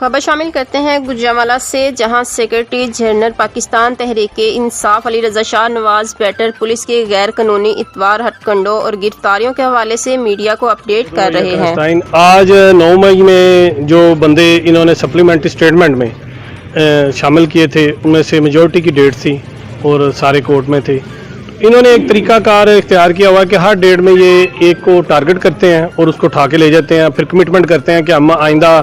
खबर शामिल करते हैं गुजरांवाला से, जहां सेक्रेटरी जनरल पाकिस्तान तहरीक-ए-इंसाफ अली रजा शाह नवाज बैटर पुलिस के गैर कानूनी इतवार हथकंडों और गिरफ्तारियों के हवाले से मीडिया को अपडेट कर रहे हैं। आज 9 मई में जो बंदे इन्होंने सप्लीमेंट्री स्टेटमेंट में शामिल किए थे उनमें से मेजॉरिटी की डेट थी और सारे कोर्ट में थे। इन्होंने एक तरीकाकार इख्तियार किया हुआ कि हर डेट में ये एक को टारगेट करते हैं और उसको उठा के ले जाते हैं, फिर कमिटमेंट करते हैं कि हम आइंदा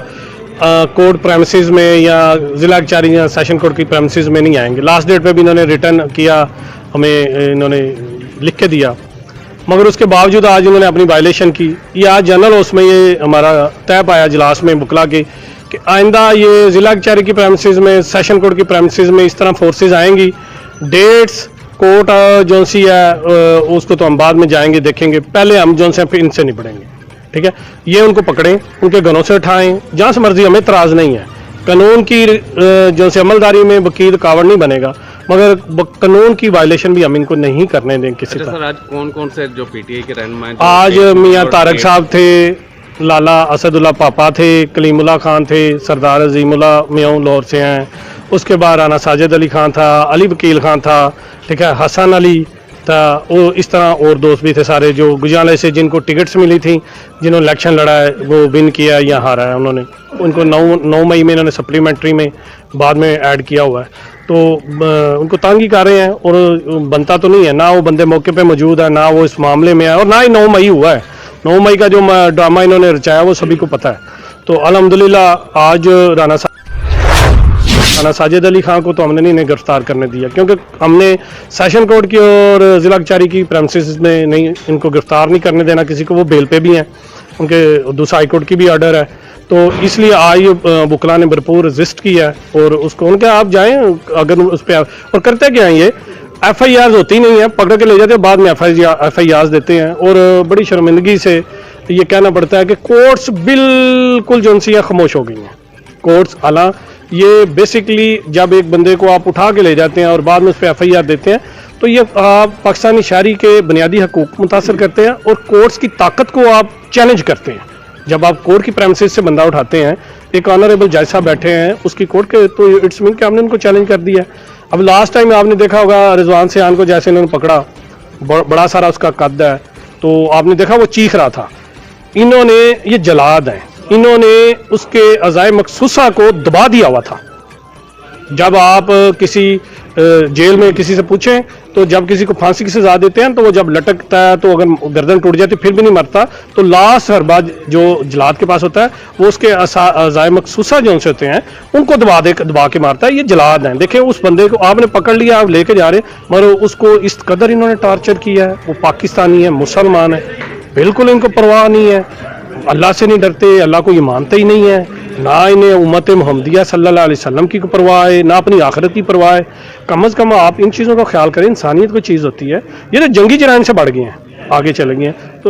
कोर्ट प्रेमिसेस में या ज़िला कचहरी या सेशन कोर्ट की प्रेमिसेस में नहीं आएंगे। लास्ट डेट पे भी इन्होंने रिटर्न किया, हमें इन्होंने लिख के दिया, मगर उसके बावजूद आज इन्होंने अपनी वायलेशन की। ये आज जनरल हाउस में ये हमारा तय पाया इजलास में बुकला के कि आइंदा ये ज़िला कचहरी की प्रेमिसेस में, सेशन कोर्ट की प्रेमिसेस में इस तरह फोर्सेज आएंगी। डेट्स कोर्ट जो सी है उसको तो हम बाद में जाएंगे देखेंगे, पहले हम जो से फिर इनसे निपटेंगे। ठीक है, ये उनको पकड़ें, उनके गनों से उठाएं, जहाँ से मर्जी, हमें इतराज़ नहीं है। कानून की जो से अमलदारी में वकील कावड़ नहीं बनेगा, मगर कानून की वायलेशन भी हम इनको नहीं करने दें किसी तरह। सर, आज कौन कौन से जो पीटीआई के रहनुमा आज मियाँ तारक साहब थे, लाला असदुल्ला पापा थे, कलीमुल्ला खान थे, सरदार अजीमुल्ला मियाँ लाहौर से हैं, उसके बाद राना साजिद अली खान था, अली वकील खान था, ठीक है, हसन अली था, वो इस तरह और दोस्त भी थे सारे जो गुजरांवाला से जिनको टिकट्स मिली थी, जिन्होंने इलेक्शन लड़ा है, वो विन किया या हारा है उन्होंने। उनको 9 मई में इन्होंने सप्लीमेंट्री में बाद में ऐड किया हुआ है, तो उनको तंग ही कर रहे हैं और बनता तो नहीं है, ना वो बंदे मौके पे मौजूद है, ना वो इस मामले में है, और ना ही 9 मई हुआ है। 9 मई का जो ड्रामा इन्होंने रचाया वो सभी को पता है। तो अल्हम्दुलिल्लाह आज राना साजिद अली खान को तो हमने नहीं गिरफ्तार करने दिया, क्योंकि हमने सेशन कोर्ट की और ज़िला कचहरी की प्रेमिसेस में नहीं, इनको गिरफ्तार नहीं करने देना किसी को। वो बेल पे भी हैं, उनके दूसरा हाई कोर्ट की भी ऑर्डर है, तो इसलिए आज बुकला ने भरपूर रजिस्ट किया है और उसको उनके आप जाएँ अगर उस पर, और करते क्या हैं ये FIR होती नहीं है, पकड़ के ले जाते हैं, बाद में FIR देते हैं। और बड़ी शर्मिंदगी से ये कहना पड़ता है कि कोर्ट्स बिल्कुल जो सी खामोश हो गई हैं। कोर्ट्स अला ये बेसिकली जब एक बंदे को आप उठा के ले जाते हैं और बाद में उस पर FIR देते हैं, तो ये आप पाकिस्तानी शहरी के बुनियादी हकूक़ मुतासर करते हैं और कोर्ट्स की ताकत को आप चैलेंज करते हैं। जब आप कोर्ट की प्रेमिसेस से बंदा उठाते हैं, एक ऑनरेबल जज साहब बैठे हैं उसकी कोर्ट के, तो इट्स मीन कि आपने उनको चैलेंज कर दिया। अब लास्ट टाइम आपने देखा होगा रिजवान सियान को जैसे इन्होंने पकड़ा, बड़ा सारा उसका कद है, तो आपने देखा वो चीख रहा था। इन्होंने, ये जलाद हैं, इन्होंने उसके अज़ाए मखसूसा को दबा दिया हुआ था। जब आप किसी जेल में किसी से पूछें तो जब किसी को फांसी की सजा देते हैं तो वो जब लटकता है तो अगर गर्दन टूट जाती फिर भी नहीं मरता, तो लास्ट हरबाज जो जलाद के पास होता है वो उसके अज़ाए मखसूसा जो होते हैं उनको दबा के मारता है। ये जलाद हैं। देखिए, उस बंदे को आपने पकड़ लिया, आप लेके जा रहे, मगर उसको इस कदर इन्होंने टार्चर किया है। वो पाकिस्तानी है, मुसलमान है, बिल्कुल इनको परवाह नहीं है, अल्लाह से नहीं डरते, अल्लाह को ये मानते ही नहीं है, ना इन्हें उम्मत मुहम्मदिया सल्लल्लाहु अलैहि वसल्लम की परवाह है, ना अपनी आखिरत की परवाह है। कम अज़ कम आप इन चीज़ों का ख्याल करें, इंसानियत कोई चीज़ होती है। ये तो जंगी जराइम से बढ़ गए हैं, आगे चले गए हैं। तो